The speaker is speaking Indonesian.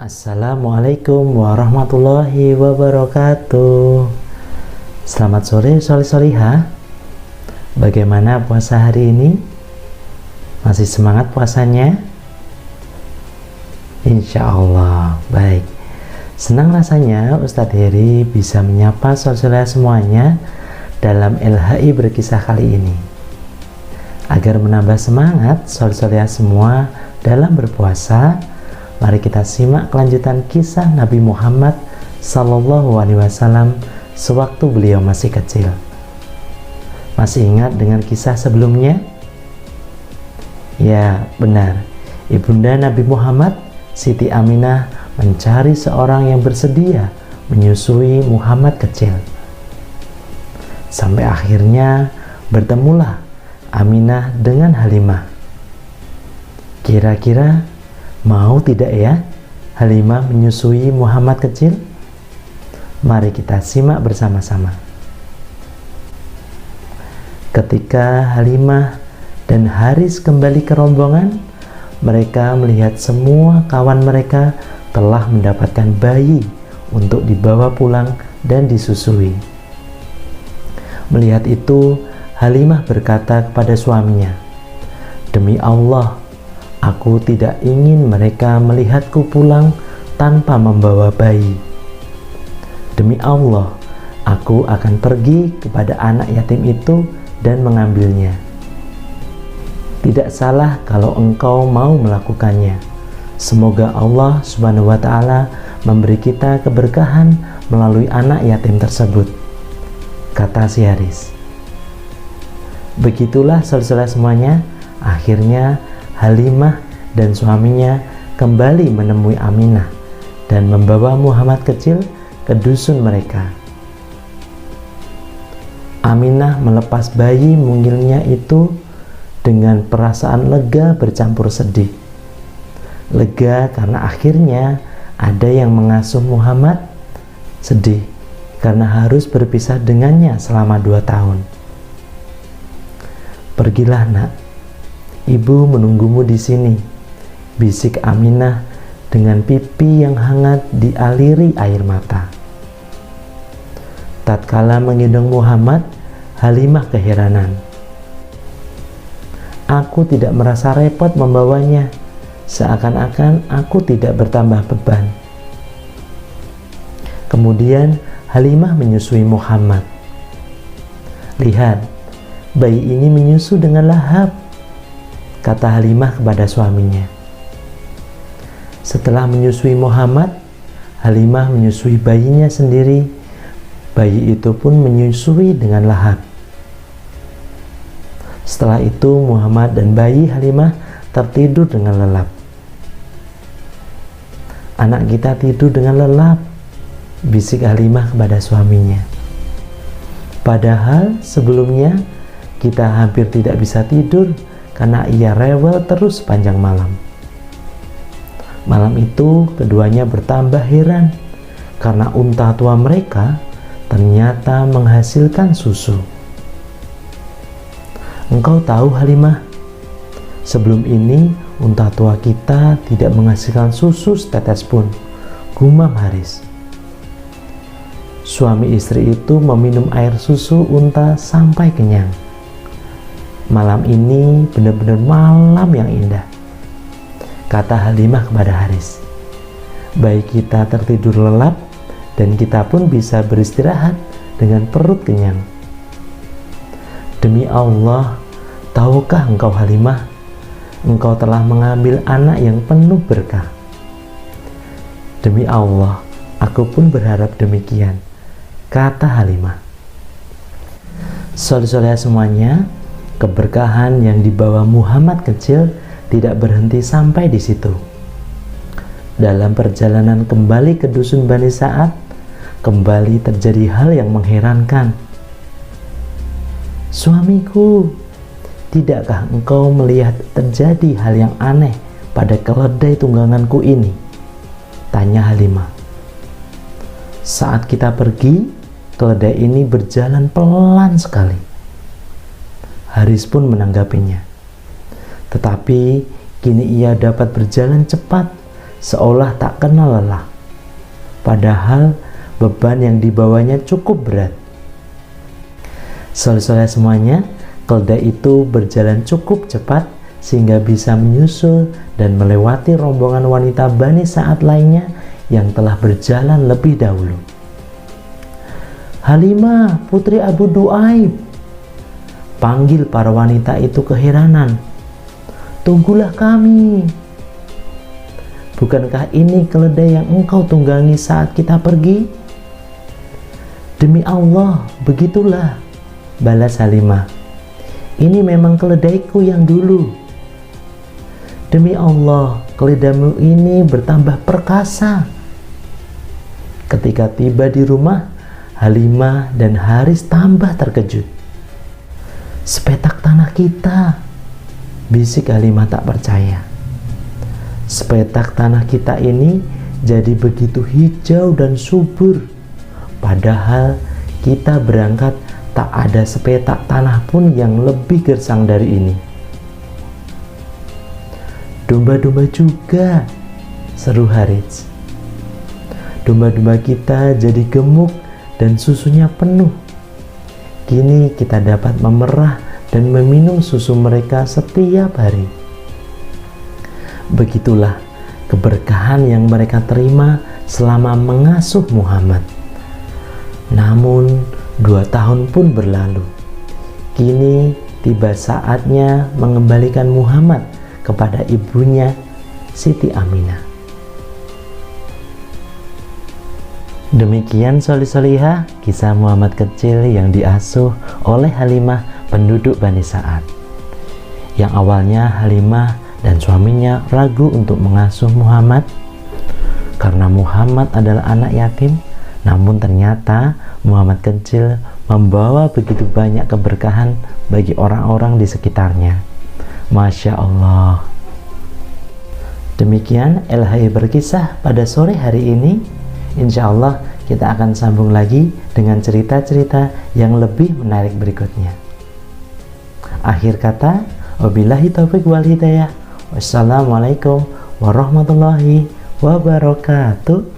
Assalamualaikum warahmatullahi wabarakatuh. Selamat sore solih-solihah. Bagaimana puasa hari ini? Masih semangat puasanya? Insya Allah. Baik. Senang rasanya Ustadz Heri bisa menyapa solih-solihah semuanya dalam LHI berkisah kali ini. Agar menambah semangat solih-solihah semua dalam berpuasa, mari kita simak kelanjutan kisah Nabi Muhammad Sallallahu Alaihi Wasallam sewaktu beliau masih kecil. Masih ingat dengan kisah sebelumnya? Ya, benar. Ibunda Nabi Muhammad, Siti Aminah, mencari seorang yang bersedia menyusui Muhammad kecil. Sampai akhirnya bertemulah Aminah dengan Halimah. Kira-kira mau tidak ya Halimah menyusui Muhammad kecil? Mari kita simak bersama-sama. Ketika Halimah dan Haris kembali ke rombongan, mereka melihat semua kawan mereka telah mendapatkan bayi untuk dibawa pulang dan disusui. Melihat itu, Halimah berkata kepada suaminya, "Demi Allah, aku tidak ingin mereka melihatku pulang tanpa membawa bayi. Demi Allah, aku akan pergi kepada anak yatim itu dan mengambilnya. Tidak salah kalau engkau mau melakukannya. Semoga Allah Subhanahu wa Ta'ala memberi kita keberkahan melalui anak yatim tersebut," kata si Haris. Begitulah saudara semuanya, akhirnya Halimah dan suaminya kembali menemui Aminah dan membawa Muhammad kecil ke dusun mereka. Aminah melepas bayi mungilnya itu dengan perasaan lega bercampur sedih. Lega karena akhirnya ada yang mengasuh Muhammad, sedih karena harus berpisah dengannya selama 2 tahun. "Pergilah nak, ibu menunggumu di sini," bisik Aminah dengan pipi yang hangat dialiri air mata. Tatkala menggendong Muhammad, Halimah keheranan. "Aku tidak merasa repot membawanya, seakan-akan aku tidak bertambah beban." Kemudian Halimah menyusui Muhammad. "Lihat, bayi ini menyusu dengan lahap," kata Halimah kepada suaminya. Setelah menyusui Muhammad, Halimah menyusui bayinya sendiri. Bayi itu pun menyusui dengan lahap. Setelah itu Muhammad dan bayi Halimah tertidur dengan lelap. "Anak kita tidur dengan lelap," bisik Halimah kepada suaminya. Padahal sebelumnya kita hampir tidak bisa tidur karena ia rewel terus sepanjang malam. Malam itu keduanya bertambah heran karena unta tua mereka ternyata menghasilkan susu. "Engkau tahu Halimah, sebelum ini unta tua kita tidak menghasilkan susu setetes pun," gumam Haris. Suami istri itu meminum air susu unta sampai kenyang. "Malam ini benar-benar malam yang indah," kata Halimah kepada Haris. "Bayi kita tertidur lelap dan kita pun bisa beristirahat dengan perut kenyang. Demi Allah, tahukah engkau Halimah, engkau telah mengambil anak yang penuh berkah." "Demi Allah, aku pun berharap demikian," kata Halimah. Saudara-saudara semuanya, keberkahan yang dibawa Muhammad kecil tidak berhenti sampai di situ. Dalam perjalanan kembali ke dusun Bani Sa'ad, kembali terjadi hal yang mengherankan. "Suamiku, tidakkah engkau melihat terjadi hal yang aneh pada keledai tungganganku ini?" tanya Halimah. "Saat kita pergi, keledai ini berjalan pelan sekali." Haris pun menanggapinya. "Tetapi kini ia dapat berjalan cepat seolah tak kenal lelah. Padahal beban yang dibawanya cukup berat. Soleh-soleh semuanya, keledai itu berjalan cukup cepat sehingga bisa menyusul dan melewati rombongan wanita Bani Sa'ad lainnya yang telah berjalan lebih dahulu. Halimah, putri Abu Du'aib, panggil para wanita itu keheranan. Tunggulah kami. Bukankah ini keledai yang engkau tunggangi saat kita pergi? Demi Allah, begitulah, balas Halimah. Ini memang keledaiku yang dulu. Demi Allah, keledaimu ini bertambah perkasa. Ketika tiba di rumah, Halimah dan Haris tambah terkejut. Sepetak tanah kita, bisik Halimah tak percaya. Sepetak tanah kita ini jadi begitu hijau dan subur. Padahal kita berangkat tak ada sepetak tanah pun yang lebih gersang dari ini. Domba-domba juga, seru Haris. Domba-domba kita jadi gemuk dan susunya penuh. Kini kita dapat memerah dan meminum susu mereka setiap hari. Begitulah keberkahan yang mereka terima selama mengasuh Muhammad. Namun 2 tahun pun berlalu. Kini tiba saatnya mengembalikan Muhammad kepada ibunya Siti Aminah. Demikian solih-solihah kisah Muhammad kecil yang diasuh oleh Halimah penduduk Bani Sa'ad. Yang awalnya Halimah dan suaminya ragu untuk mengasuh Muhammad karena Muhammad adalah anak yatim. Namun ternyata Muhammad kecil membawa begitu banyak keberkahan bagi orang-orang di sekitarnya. Masya Allah. Demikian LHI berkisah pada sore hari ini. Insya Allah kita akan sambung lagi dengan cerita-cerita yang lebih menarik berikutnya. Akhir kata, wabillahi taufiq wal hidayah. Wassalamualaikum warahmatullahi wabarakatuh.